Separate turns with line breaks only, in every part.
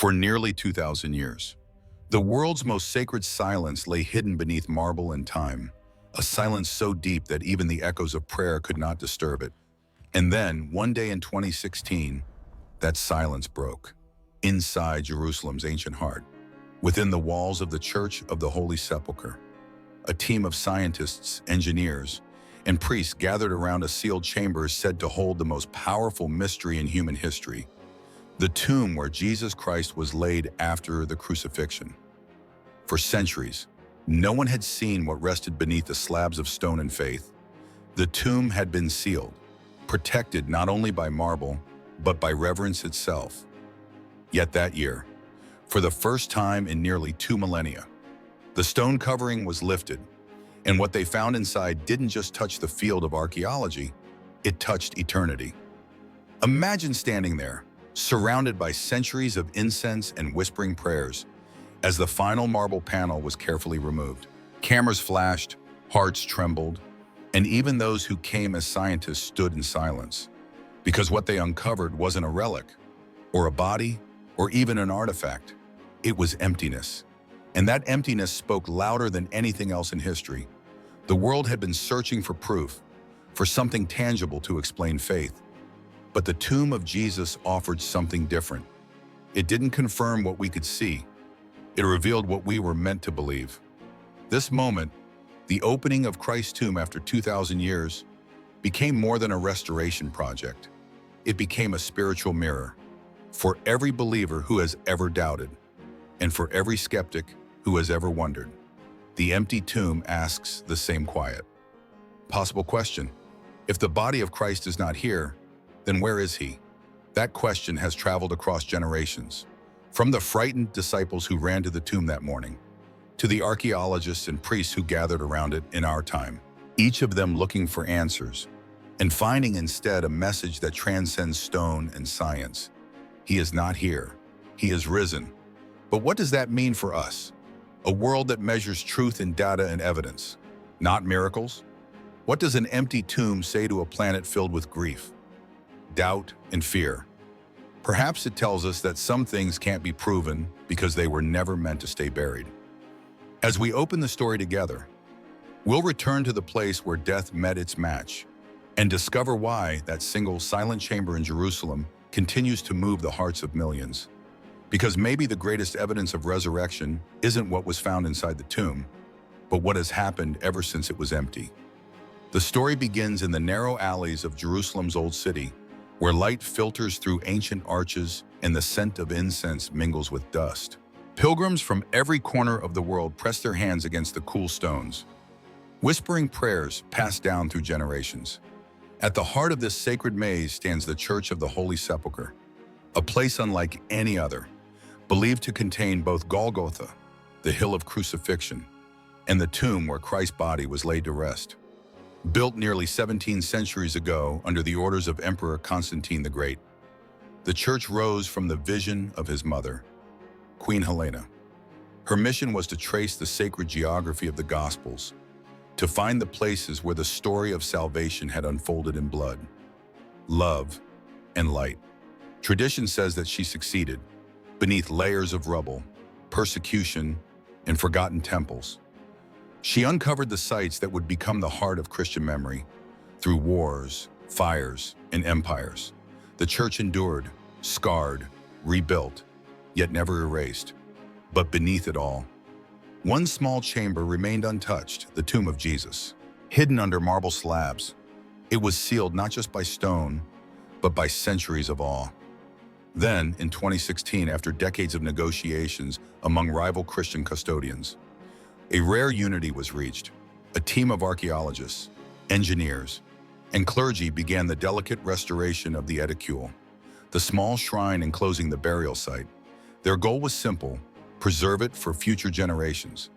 For nearly 2,000 years, the world's most sacred silence lay hidden beneath marble and time, a silence so deep that even the echoes of prayer could not disturb it. And then, one day in 2016, that silence broke. Inside Jerusalem's ancient heart, within the walls of the Church of the Holy Sepulchre, a team of scientists, engineers, and priests gathered around a sealed chamber said to hold the most powerful mystery in human history, the tomb where Jesus Christ was laid after the crucifixion. For centuries, no one had seen what rested beneath the slabs of stone and faith. The tomb had been sealed, protected not only by marble, but by reverence itself. Yet that year, for the first time in nearly 2 millennia, the stone covering was lifted, and what they found inside didn't just touch the field of archaeology, it touched eternity. Imagine standing there, surrounded by centuries of incense and whispering prayers, as the final marble panel was carefully removed. Cameras flashed, hearts trembled, and even those who came as scientists stood in silence, because what they uncovered wasn't a relic, or a body, or even an artifact. It was emptiness. And that emptiness spoke louder than anything else in history. The world had been searching for proof, for something tangible to explain faith. But the tomb of Jesus offered something different. It didn't confirm what we could see. It revealed what we were meant to believe. This moment, the opening of Christ's tomb after 2,000 years, became more than a restoration project. It became a spiritual mirror for every believer who has ever doubted, and for every skeptic who has ever wondered. The empty tomb asks the same quiet, possible question. If the body of Christ is not here, then where is he? That question has traveled across generations, from the frightened disciples who ran to the tomb that morning, to the archaeologists and priests who gathered around it in our time, each of them looking for answers, and finding instead a message that transcends stone and science. He is not here. He is risen. But what does that mean for us? A world that measures truth in data and evidence, not miracles? What does an empty tomb say to a planet filled with grief, doubt, and fear? Perhaps it tells us that some things can't be proven because they were never meant to stay buried. As we open the story together, we'll return to the place where death met its match and discover why that single silent chamber in Jerusalem continues to move the hearts of millions. Because maybe the greatest evidence of resurrection isn't what was found inside the tomb, but what has happened ever since it was empty. The story begins in the narrow alleys of Jerusalem's old city, where light filters through ancient arches and the scent of incense mingles with dust. Pilgrims from every corner of the world press their hands against the cool stones, whispering prayers passed down through generations. At the heart of this sacred maze stands the Church of the Holy Sepulchre, a place unlike any other, believed to contain both Golgotha, the hill of crucifixion, and the tomb where Christ's body was laid to rest. Built nearly 17 centuries ago under the orders of Emperor Constantine the Great, the church rose from the vision of his mother, Queen Helena. Her mission was to trace the sacred geography of the Gospels, to find the places where the story of salvation had unfolded in blood, love, and light. Tradition says that she succeeded, beneath layers of rubble, persecution, and forgotten temples. She uncovered the sites that would become the heart of Christian memory. Through wars, fires, and empires, the church endured, scarred, rebuilt, yet never erased. But beneath it all, one small chamber remained untouched, the tomb of Jesus. Hidden under marble slabs, it was sealed not just by stone, but by centuries of awe. Then, in 2016, after decades of negotiations among rival Christian custodians, a rare unity was reached. A team of archaeologists, engineers, and clergy began the delicate restoration of the edicule, the small shrine enclosing the burial site. Their goal was simple: preserve it for future generations.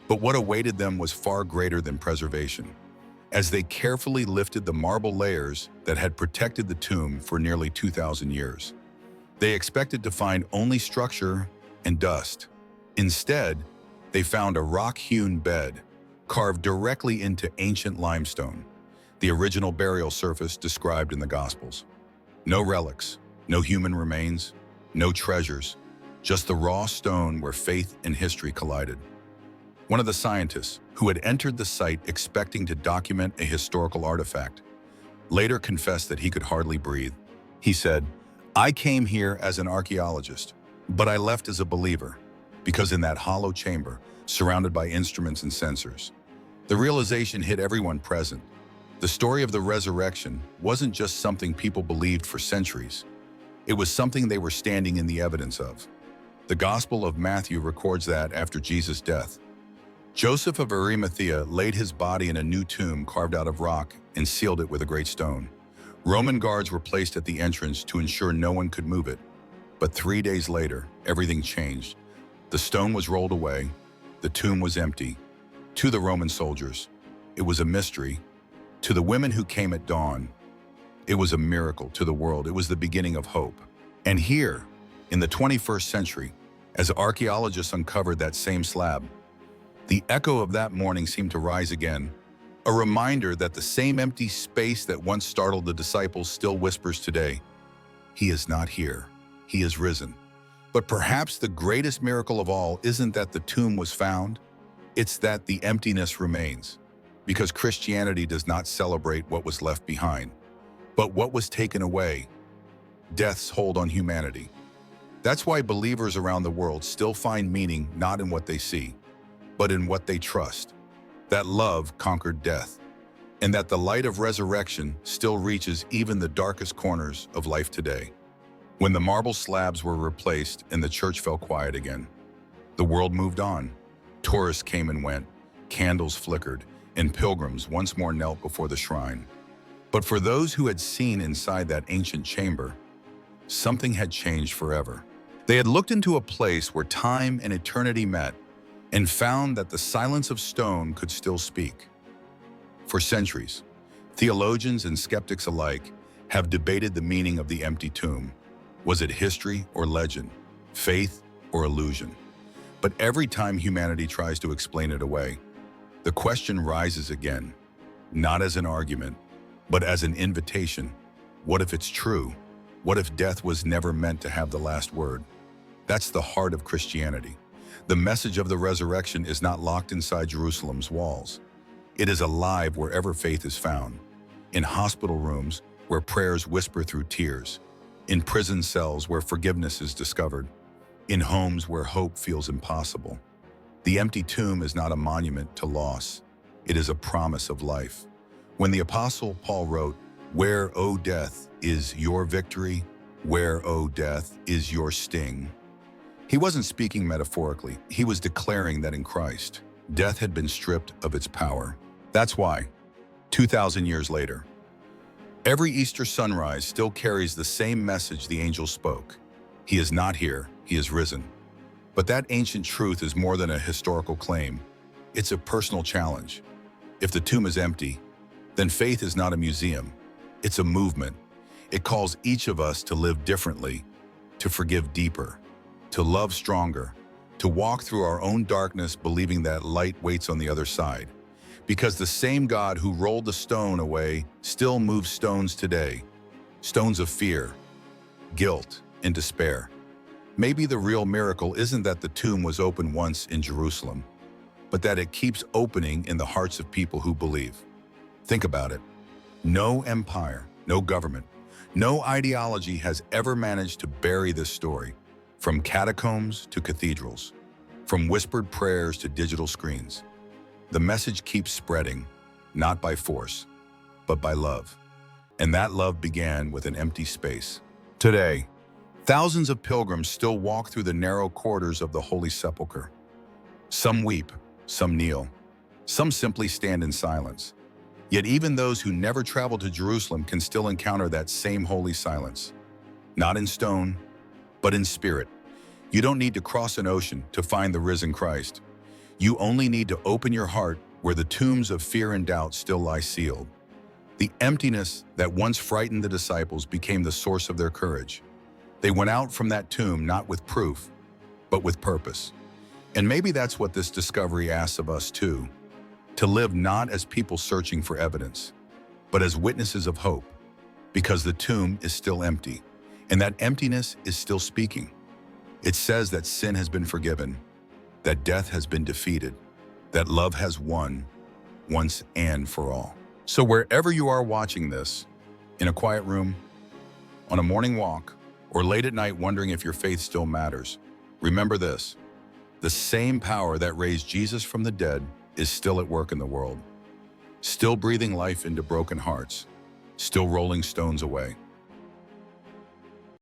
But what awaited them was far greater than preservation. As they carefully lifted the marble layers that had protected the tomb for nearly 2,000 years, they expected to find only structure and dust. Instead, they found a rock-hewn bed carved directly into ancient limestone, the original burial surface described in the Gospels. No relics, no human remains, no treasures, just the raw stone where faith and history collided. One of the scientists, who had entered the site expecting to document a historical artifact, later confessed that he could hardly breathe. He said, "I came here as an archaeologist, but I left as a believer, because in that hollow chamber, surrounded by instruments and sensors, the realization hit everyone present. The story of the resurrection wasn't just something people believed for centuries. It was something they were standing in the evidence of." The Gospel of Matthew records that after Jesus' death, Joseph of Arimathea laid his body in a new tomb carved out of rock and sealed it with a great stone. Roman guards were placed at the entrance to ensure no one could move it. But 3 days later, everything changed. The stone was rolled away. The tomb was empty. To the Roman soldiers, it was a mystery. To the women who came at dawn, it was a miracle. To the world, it was the beginning of hope. And here, in the 21st century, as archaeologists uncovered that same slab, the echo of that morning seemed to rise again, a reminder that the same empty space that once startled the disciples still whispers today, "He is not here, he is risen." But perhaps the greatest miracle of all isn't that the tomb was found, it's that the emptiness remains. Because Christianity does not celebrate what was left behind, but what was taken away, death's hold on humanity. That's why believers around the world still find meaning not in what they see, but in what they trust. That love conquered death, and that the light of resurrection still reaches even the darkest corners of life today. When the marble slabs were replaced and the church fell quiet again, the world moved on. Tourists came and went, candles flickered, and pilgrims once more knelt before the shrine. But for those who had seen inside that ancient chamber, something had changed forever. They had looked into a place where time and eternity met, and found that the silence of stone could still speak. For centuries, theologians and skeptics alike have debated the meaning of the empty tomb. Was it history or legend, faith or illusion? But every time humanity tries to explain it away, the question rises again, not as an argument, but as an invitation. What if it's true? What if death was never meant to have the last word? That's the heart of Christianity. The message of the resurrection is not locked inside Jerusalem's walls. It is alive wherever faith is found. In hospital rooms where prayers whisper through tears. In prison cells where forgiveness is discovered. In homes where hope feels impossible. The empty tomb is not a monument to loss. It is a promise of life. When the Apostle Paul wrote, "Where, O death, is your victory? Where, O death, is your sting?" He wasn't speaking metaphorically. He was declaring that in Christ, death had been stripped of its power. That's why, 2,000 years later, every Easter sunrise still carries the same message the angel spoke. He is not here, he is risen. But that ancient truth is more than a historical claim. It's a personal challenge. If the tomb is empty, then faith is not a museum. It's a movement. It calls each of us to live differently, to forgive deeper, to love stronger, to walk through our own darkness believing that light waits on the other side. Because the same God who rolled the stone away still moves stones today. Stones of fear, guilt, and despair. Maybe the real miracle isn't that the tomb was open once in Jerusalem, but that it keeps opening in the hearts of people who believe. Think about it. No empire, no government, no ideology has ever managed to bury this story. From catacombs to cathedrals, from whispered prayers to digital screens. The message keeps spreading, not by force, but by love. And that love began with an empty space. Today, thousands of pilgrims still walk through the narrow corridors of the Holy Sepulchre. Some weep, some kneel, some simply stand in silence. Yet even those who never traveled to Jerusalem can still encounter that same holy silence. Not in stone, but in spirit. You don't need to cross an ocean to find the risen Christ. You only need to open your heart where the tombs of fear and doubt still lie sealed. The emptiness that once frightened the disciples became the source of their courage. They went out from that tomb not with proof, but with purpose. And maybe that's what this discovery asks of us too, to live not as people searching for evidence, but as witnesses of hope, because the tomb is still empty, and that emptiness is still speaking. It says that sin has been forgiven, that death has been defeated, that love has won once and for all. So wherever you are watching this, in a quiet room, on a morning walk, or late at night wondering if your faith still matters, remember this: the same power that raised Jesus from the dead is still at work in the world, still breathing life into broken hearts, still rolling stones away.